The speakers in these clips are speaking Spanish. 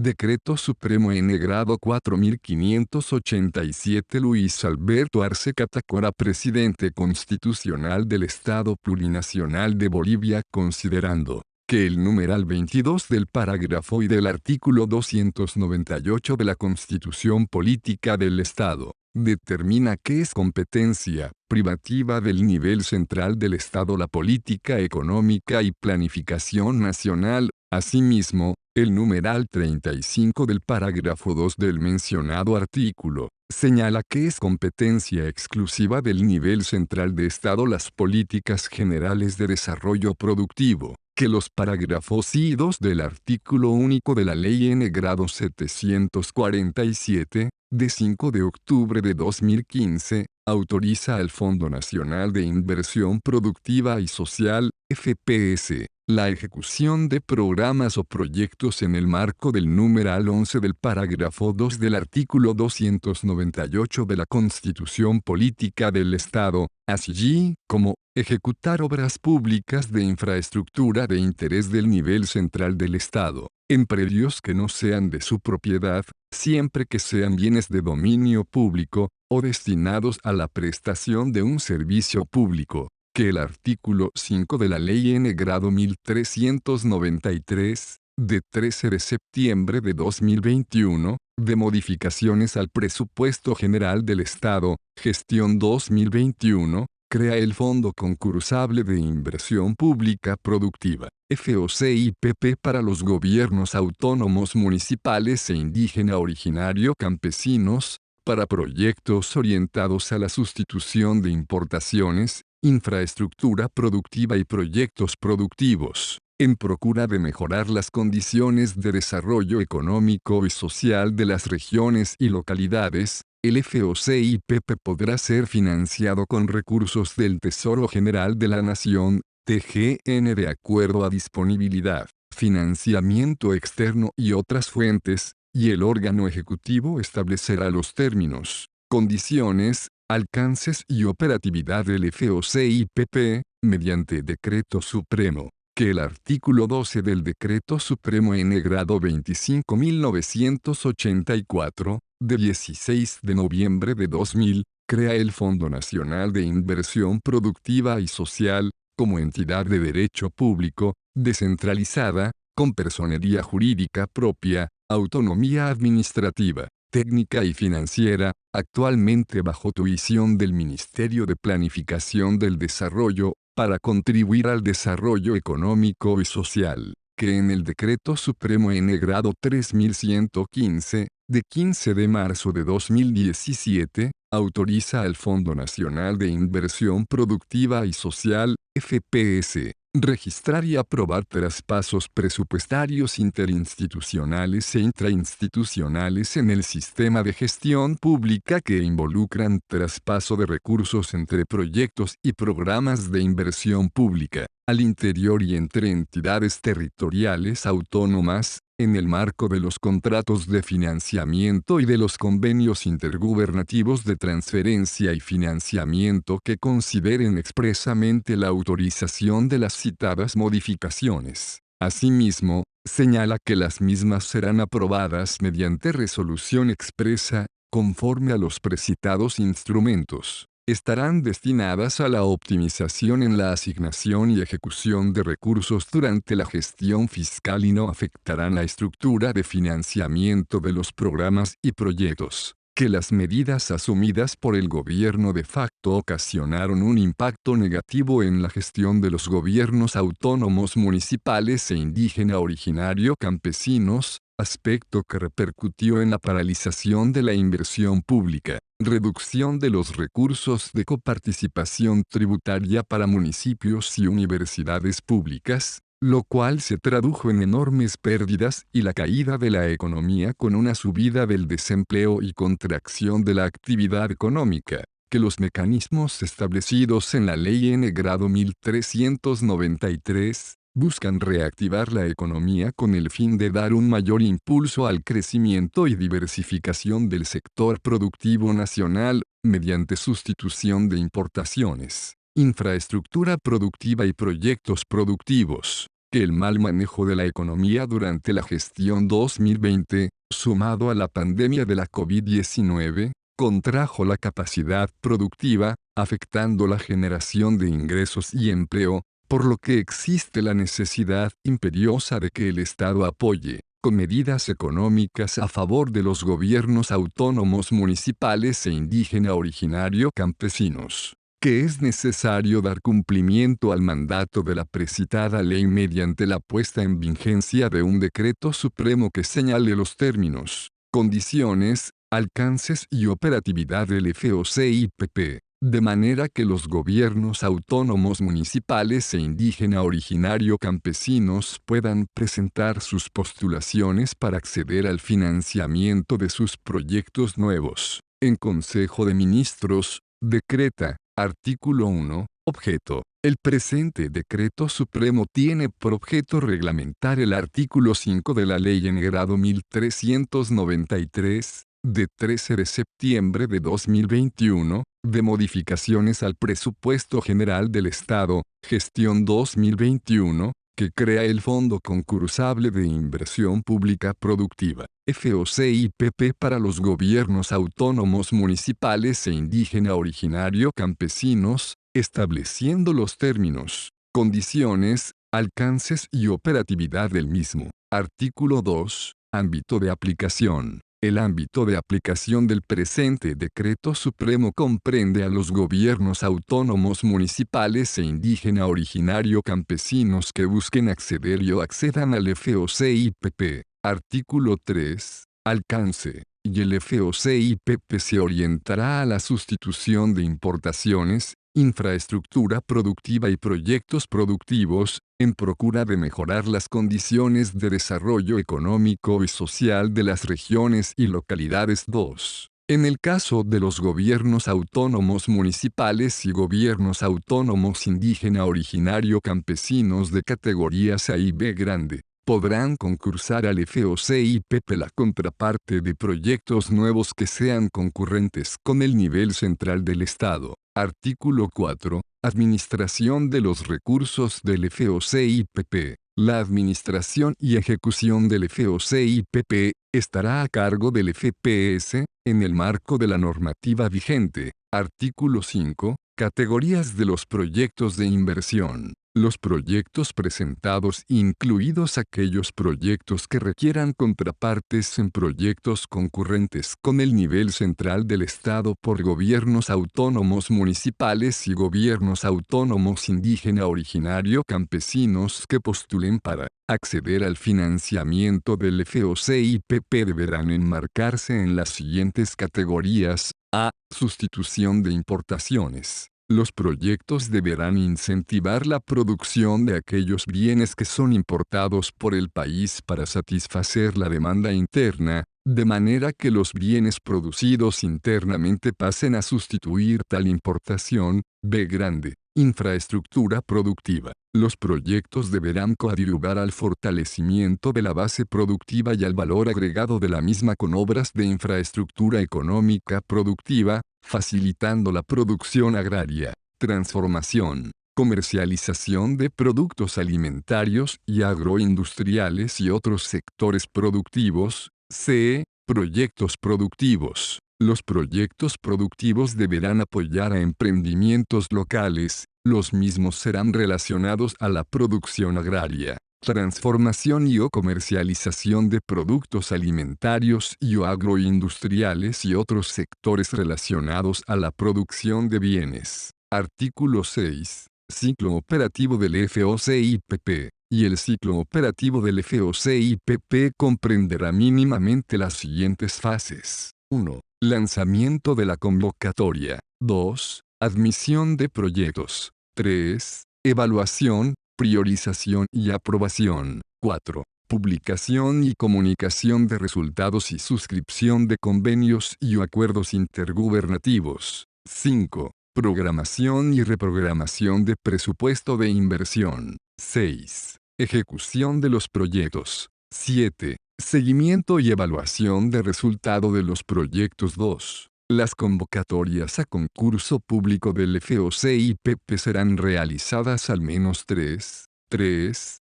Decreto Supremo N. Grado 4587. Luis Alberto Arce Catacora, Presidente Constitucional del Estado Plurinacional de Bolivia, considerando que el numeral 22 del parágrafo y del artículo 298 de la Constitución Política del Estado determina que es competencia privativa del nivel central del Estado la política económica y planificación nacional. Asimismo, el numeral 35 del parágrafo 2 del mencionado artículo señala que es competencia exclusiva del nivel central de Estado las políticas generales de desarrollo productivo, que los parágrafos I y 2 del artículo único de la Ley N. Grado 747, de 5 de octubre de 2015, autoriza al Fondo Nacional de Inversión Productiva y Social, FPS, la ejecución de programas o proyectos en el marco del numeral 11 del parágrafo 2 del artículo 298 de la Constitución Política del Estado, así como ejecutar obras públicas de infraestructura de interés del nivel central del Estado, en predios que no sean de su propiedad, siempre que sean bienes de dominio público, o destinados a la prestación de un servicio público, que el artículo 5 de la Ley N. Grado 1393, de 13 de septiembre de 2021, de modificaciones al Presupuesto General del Estado, gestión 2021, crea el Fondo Concursable de Inversión Pública Productiva, FOCIPP, para los gobiernos autónomos municipales e indígena originario campesinos, para proyectos orientados a la sustitución de importaciones, infraestructura productiva y proyectos productivos, en procura de mejorar las condiciones de desarrollo económico y social de las regiones y localidades. El FOCIPP podrá ser financiado con recursos del Tesoro General de la Nación, TGN, de acuerdo a disponibilidad, financiamiento externo y otras fuentes, y el órgano ejecutivo establecerá los términos, condiciones, alcances y operatividad del FOCIPP, mediante Decreto Supremo, que el artículo 12 del Decreto Supremo N. Grado 25.984, de 16 de noviembre de 2000, crea el Fondo Nacional de Inversión Productiva y Social, como entidad de derecho público, descentralizada, con personería jurídica propia, autonomía administrativa, técnica y financiera, actualmente bajo tuición del Ministerio de Planificación del Desarrollo, para contribuir al desarrollo económico y social, que en el Decreto Supremo N. Grado 3115, de 15 de marzo de 2017, autoriza al Fondo Nacional de Inversión Productiva y Social, FPS, registrar y aprobar traspasos presupuestarios interinstitucionales e intrainstitucionales en el sistema de gestión pública que involucran traspaso de recursos entre proyectos y programas de inversión pública, al interior y entre entidades territoriales autónomas, en el marco de los contratos de financiamiento y de los convenios intergubernativos de transferencia y financiamiento que consideren expresamente la autorización de las citadas modificaciones. Asimismo, señala que las mismas serán aprobadas mediante resolución expresa, conforme a los precitados instrumentos. Estarán destinadas a la optimización en la asignación y ejecución de recursos durante la gestión fiscal y no afectarán la estructura de financiamiento de los programas y proyectos, que las medidas asumidas por el gobierno de facto ocasionaron un impacto negativo en la gestión de los gobiernos autónomos municipales e indígena originario campesinos, aspecto que repercutió en la paralización de la inversión pública, reducción de los recursos de coparticipación tributaria para municipios y universidades públicas, lo cual se tradujo en enormes pérdidas y la caída de la economía con una subida del desempleo y contracción de la actividad económica, que los mecanismos establecidos en la Ley N. Grado 1393, buscan reactivar la economía con el fin de dar un mayor impulso al crecimiento y diversificación del sector productivo nacional, mediante sustitución de importaciones, infraestructura productiva y proyectos productivos, que el mal manejo de la economía durante la gestión 2020, sumado a la pandemia de la COVID-19, contrajo la capacidad productiva, afectando la generación de ingresos y empleo, por lo que existe la necesidad imperiosa de que el Estado apoye, con medidas económicas a favor de los gobiernos autónomos municipales e indígena originario campesinos, que es necesario dar cumplimiento al mandato de la precitada ley mediante la puesta en vigencia de un decreto supremo que señale los términos, condiciones, alcances y operatividad del FOCIPP, de manera que los gobiernos autónomos municipales e indígena originario campesinos puedan presentar sus postulaciones para acceder al financiamiento de sus proyectos nuevos. En Consejo de Ministros, decreta, artículo 1, objeto. El presente decreto supremo tiene por objeto reglamentar el artículo 5 de la Ley en grado 1393, de 13 de septiembre de 2021, de modificaciones al presupuesto general del Estado, gestión 2021, que crea el Fondo Concursable de Inversión Pública Productiva, FOCIPP, para los gobiernos autónomos municipales e indígena originario campesinos, estableciendo los términos, condiciones, alcances y operatividad del mismo. Artículo 2. Ámbito de aplicación. El ámbito de aplicación del presente decreto supremo comprende a los gobiernos autónomos municipales e indígena originario campesinos que busquen acceder o accedan al FOCIPP. Artículo 3. Alcance. Y el FOCIPP se orientará a la sustitución de importaciones, infraestructura productiva y proyectos productivos, en procura de mejorar las condiciones de desarrollo económico y social de las regiones y localidades. 2. En el caso de los gobiernos autónomos municipales y gobiernos autónomos indígena originario campesinos de categorías A y B grande, podrán concursar al FOCIPP la contraparte de proyectos nuevos que sean concurrentes con el nivel central del Estado. Artículo 4. Administración de los recursos del FOCIPP. La administración y ejecución del FOCIPP estará a cargo del FPS, en el marco de la normativa vigente. Artículo 5. Categorías de los proyectos de inversión. Los proyectos presentados, incluidos aquellos proyectos que requieran contrapartes en proyectos concurrentes con el nivel central del Estado por gobiernos autónomos municipales y gobiernos autónomos indígena originario campesinos que postulen para acceder al financiamiento del FOCIPP, deberán enmarcarse en las siguientes categorías. A. Sustitución de importaciones. Los proyectos deberán incentivar la producción de aquellos bienes que son importados por el país para satisfacer la demanda interna, de manera que los bienes producidos internamente pasen a sustituir tal importación. B grande. Infraestructura productiva. Los proyectos deberán coadyuvar al fortalecimiento de la base productiva y al valor agregado de la misma con obras de infraestructura económica productiva, facilitando la producción agraria, transformación, comercialización de productos alimentarios y agroindustriales y otros sectores productivos. C. Proyectos productivos. Los proyectos productivos deberán apoyar a emprendimientos locales, los mismos serán relacionados a la producción agraria, transformación y o comercialización de productos alimentarios y o agroindustriales y otros sectores relacionados a la producción de bienes. Artículo 6. Ciclo operativo del FOCIPP. Y el ciclo operativo del FOCIPP comprenderá mínimamente las siguientes fases. 1. Lanzamiento de la convocatoria. 2. Admisión de proyectos. 3. Evaluación, priorización y aprobación. 4. Publicación y comunicación de resultados y suscripción de convenios y acuerdos intergubernativos. 5. Programación y reprogramación de presupuesto de inversión. 6. Ejecución de los proyectos. 7. Seguimiento y evaluación de resultado de los proyectos. 2. Las convocatorias a concurso público del FOCIPP serán realizadas al menos 3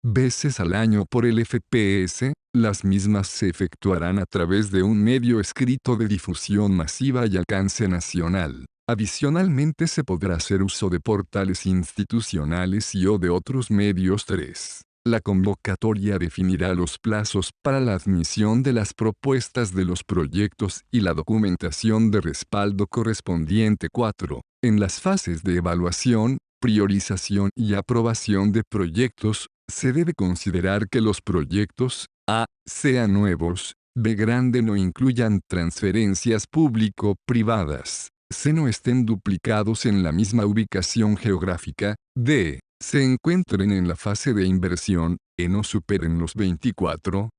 veces al año por el FPS, las mismas se efectuarán a través de un medio escrito de difusión masiva y alcance nacional. Adicionalmente se podrá hacer uso de portales institucionales y o de otros medios. 3. La convocatoria definirá los plazos para la admisión de las propuestas de los proyectos y la documentación de respaldo correspondiente. 4. En las fases de evaluación, priorización y aprobación de proyectos, se debe considerar que los proyectos, a, sean nuevos, b, grande, no incluyan transferencias público-privadas, c, no estén duplicados en la misma ubicación geográfica, d, se encuentren en la fase de inversión, e no superen los 24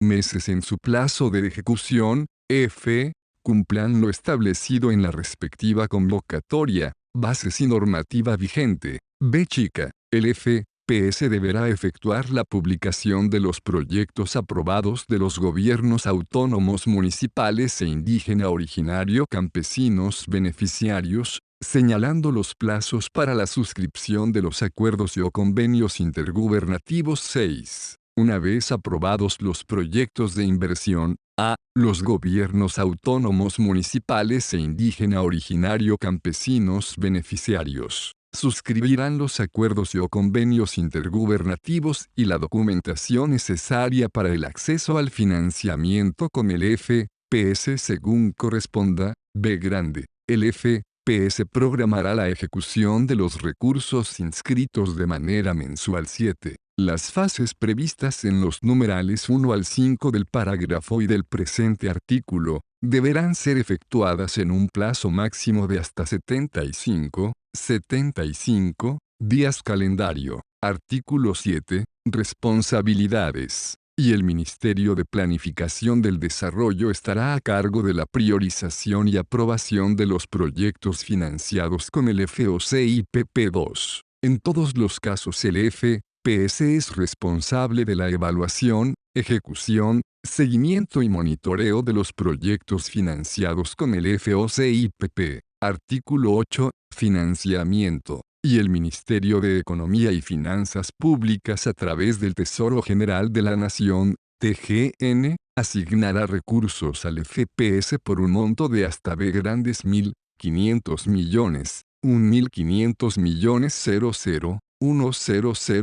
meses en su plazo de ejecución, f, cumplan lo establecido en la respectiva convocatoria, bases y normativa vigente. B chica, el FPS deberá efectuar la publicación de los proyectos aprobados de los gobiernos autónomos municipales e indígena originario campesinos beneficiarios, señalando los plazos para la suscripción de los acuerdos y o convenios intergubernativos. 6. Una vez aprobados los proyectos de inversión, a. Los gobiernos autónomos municipales e indígena originario campesinos beneficiarios suscribirán los acuerdos y o convenios intergubernativos y la documentación necesaria para el acceso al financiamiento con el FPS según corresponda. B grande. El FPS programará la ejecución de los recursos inscritos de manera mensual. 7. Las fases previstas en los numerales 1 al 5 del parágrafo y del presente artículo, deberán ser efectuadas en un plazo máximo de hasta 75 días calendario. Artículo 7. Responsabilidades. Y el Ministerio de Planificación del Desarrollo estará a cargo de la priorización y aprobación de los proyectos financiados con el FOCIPP. 2. En todos los casos el FPS es responsable de la evaluación, ejecución, seguimiento y monitoreo de los proyectos financiados con el FOCIPP. Artículo 8. Financiamiento. Y el Ministerio de Economía y Finanzas Públicas a través del Tesoro General de la Nación, TGN, asignará recursos al FPS por un monto de hasta B grandes 1.500 millones, 1.500 millones 100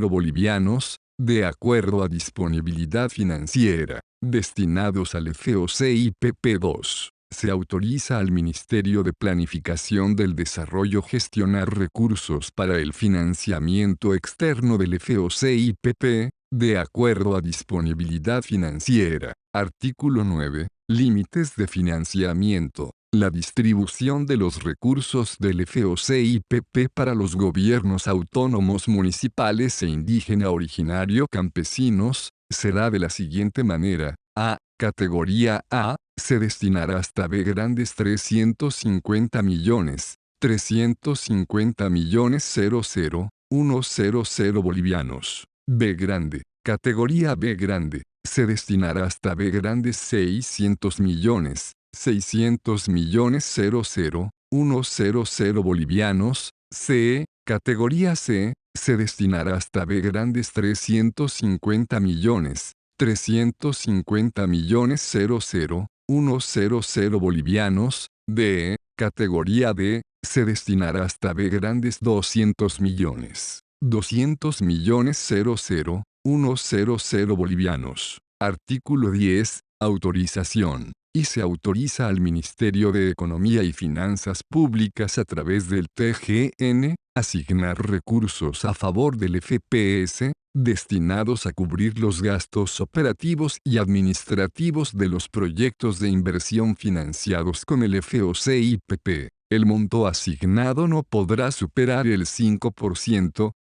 bolivianos, de acuerdo a disponibilidad financiera, destinados al FOCIPP. 2. Se autoriza al Ministerio de Planificación del Desarrollo gestionar recursos para el financiamiento externo del FOCIPP, de acuerdo a disponibilidad financiera. Artículo 9. Límites de financiamiento. La distribución de los recursos del FOCIPP para los gobiernos autónomos municipales e indígena originario campesinos, será de la siguiente manera. A. Categoría A, se destinará hasta B grandes 350 millones, 100 bolivianos. B grande. Categoría B grande, se destinará hasta B grandes 600 millones, 100 bolivianos. C. Categoría C, se destinará hasta B grandes 350 millones, 350 millones 100 bolivianos. D. Categoría D, se destinará hasta B grandes 200 millones, 200 millones 100 bolivianos. Artículo 10. Autorización. Y se autoriza al Ministerio de Economía y Finanzas Públicas a través del TGN, asignar recursos a favor del FPS, destinados a cubrir los gastos operativos y administrativos de los proyectos de inversión financiados con el FOCIPP. El monto asignado no podrá superar el 5%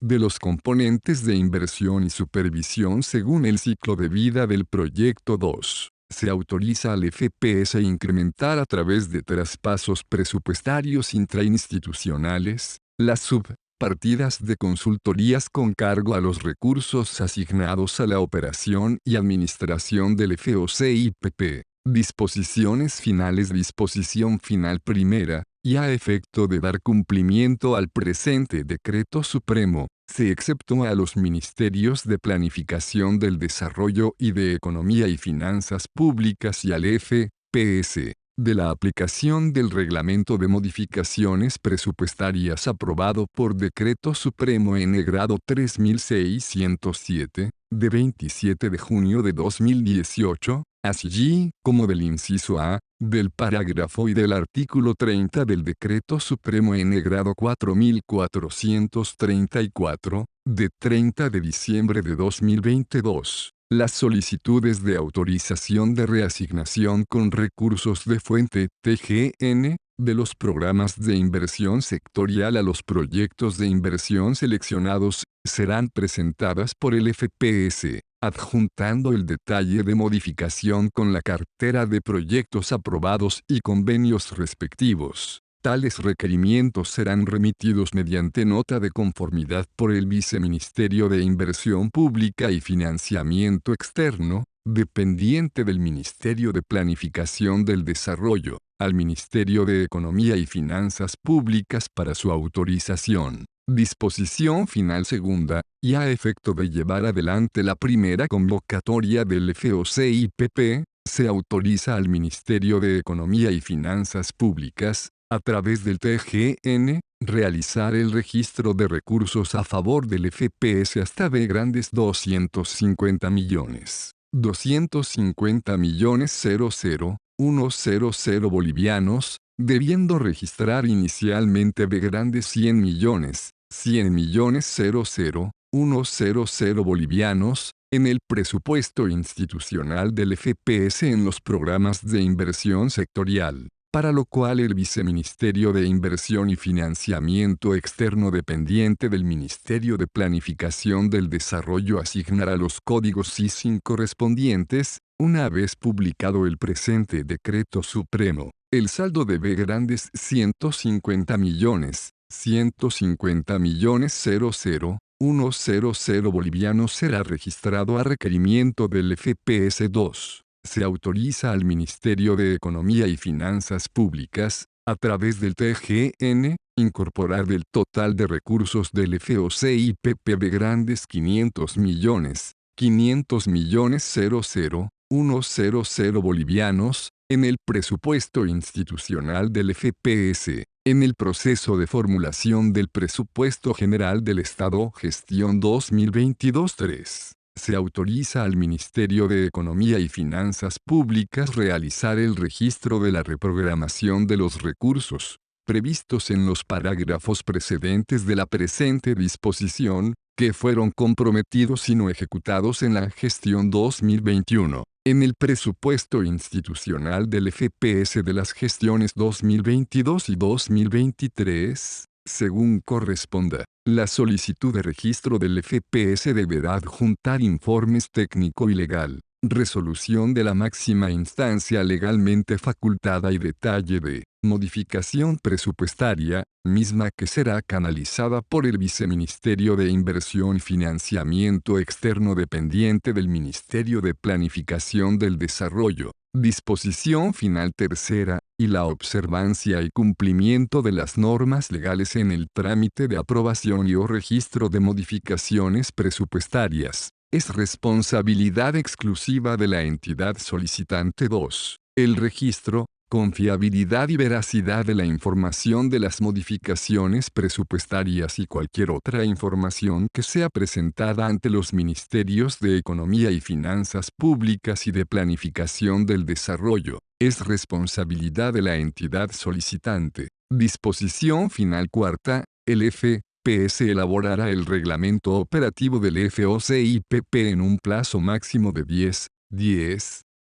de los componentes de inversión y supervisión según el ciclo de vida del proyecto. 2. Se autoriza al FPS a incrementar a través de traspasos presupuestarios intrainstitucionales las subpartidas de consultorías con cargo a los recursos asignados a la operación y administración del FOCIPP. Disposiciones finales. Disposición final primera. Y a efecto de dar cumplimiento al presente Decreto Supremo, Se exceptúa a los Ministerios de Planificación del Desarrollo y de Economía y Finanzas Públicas y al FPS, de la aplicación del Reglamento de Modificaciones Presupuestarias aprobado por Decreto Supremo N. Grado 3607, de 27 de junio de 2018, así como del inciso A, del parágrafo y del artículo 30 del Decreto Supremo N. Grado 4434, de 30 de diciembre de 2022. Las solicitudes de autorización de reasignación con recursos de fuente TGN de los programas de inversión sectorial a los proyectos de inversión seleccionados serán presentadas por el FPS, adjuntando el detalle de modificación con la cartera de proyectos aprobados y convenios respectivos. Tales requerimientos serán remitidos mediante nota de conformidad por el Viceministerio de Inversión Pública y Financiamiento Externo, dependiente del Ministerio de Planificación del Desarrollo, al Ministerio de Economía y Finanzas Públicas para su autorización. Disposición final segunda, y a efecto de llevar adelante la primera convocatoria del FOCIPP, se autoriza al Ministerio de Economía y Finanzas Públicas, a través del TGN, realizar el registro de recursos a favor del FPS hasta B grandes 250 millones. 250 millones 00100 bolivianos, debiendo registrar inicialmente B grandes 100 millones 00100 bolivianos, en el presupuesto institucional del FPS en los programas de inversión sectorial, para lo cual el Viceministerio de Inversión y Financiamiento Externo dependiente del Ministerio de Planificación del Desarrollo asignará los códigos SISIN correspondientes, una vez publicado el presente decreto supremo. El saldo de B grandes 150 millones 00100 bolivianos será registrado a requerimiento del FPS 2. Se autoriza al Ministerio de Economía y Finanzas Públicas, a través del TGN, incorporar del total de recursos del FOCIPP B grandes 500 millones 00100 bolivianos, en el presupuesto institucional del FPS, en el proceso de formulación del Presupuesto General del Estado Gestión 2022-3. Se autoriza al Ministerio de Economía y Finanzas Públicas realizar el registro de la reprogramación de los recursos, previstos en los parágrafos precedentes de la presente disposición, que fueron comprometidos y no ejecutados en la gestión 2021, en el presupuesto institucional del FPS de las gestiones 2022 y 2023, según corresponda. La solicitud de registro del FPS deberá adjuntar informes técnico y legal, resolución de la máxima instancia legalmente facultada y detalle de modificación presupuestaria, misma que será canalizada por el Viceministerio de Inversión y Financiamiento Externo dependiente del Ministerio de Planificación del Desarrollo. Disposición final tercera, y la observancia y cumplimiento de las normas legales en el trámite de aprobación y o registro de modificaciones presupuestarias, es responsabilidad exclusiva de la entidad solicitante. 2. El registro, confiabilidad y veracidad de la información de las modificaciones presupuestarias y cualquier otra información que sea presentada ante los Ministerios de Economía y Finanzas Públicas y de Planificación del Desarrollo, es responsabilidad de la entidad solicitante. Disposición final cuarta, el FPS elaborará el reglamento operativo del FOCIPP en un plazo máximo de 10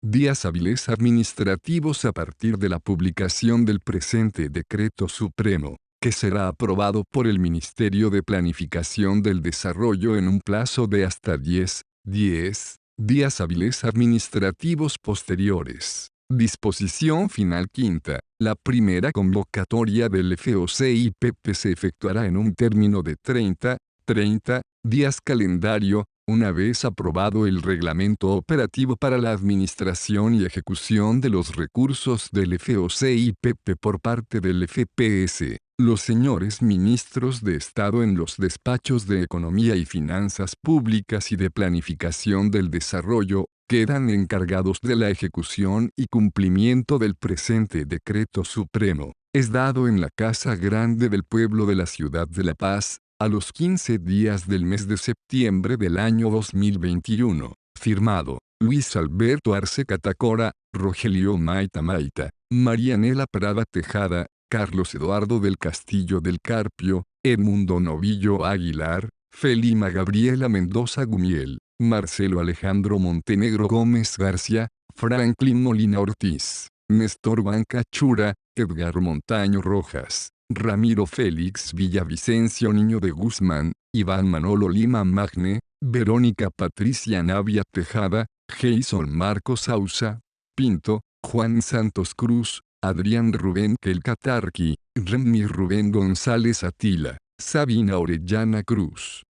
días hábiles administrativos a partir de la publicación del presente decreto supremo, que será aprobado por el Ministerio de Planificación del Desarrollo en un plazo de hasta 10 días hábiles administrativos posteriores. Disposición final quinta. La primera convocatoria del FOCIPP se efectuará en un término de 30 días calendario, Una vez aprobado el reglamento operativo para la administración y ejecución de los recursos del FOCIPP por parte del FPS, los señores ministros de Estado en los despachos de Economía y Finanzas Públicas y de Planificación del Desarrollo, quedan encargados de la ejecución y cumplimiento del presente decreto supremo. Es dado en la Casa Grande del Pueblo de la Ciudad de La Paz, a los 15 días del mes de septiembre del año 2021. Firmado, Luis Alberto Arce Catacora, Rogelio Maita Maita, Marianela Prada Tejada, Carlos Eduardo del Castillo del Carpio, Edmundo Novillo Aguilar, Felima Gabriela Mendoza Gumiel, Marcelo Alejandro Montenegro Gómez García, Franklin Molina Ortiz, Néstor Banca Chura, Edgar Montaño Rojas, Ramiro Félix Villavicencio Niño de Guzmán, Iván Manolo Lima Magne, Verónica Patricia Navia Tejada, Jason Marcos Sausa, Pinto, Juan Santos Cruz, Adrián Rubén Kelcatarqui, Remy Rubén González Atila, Sabina Orellana Cruz,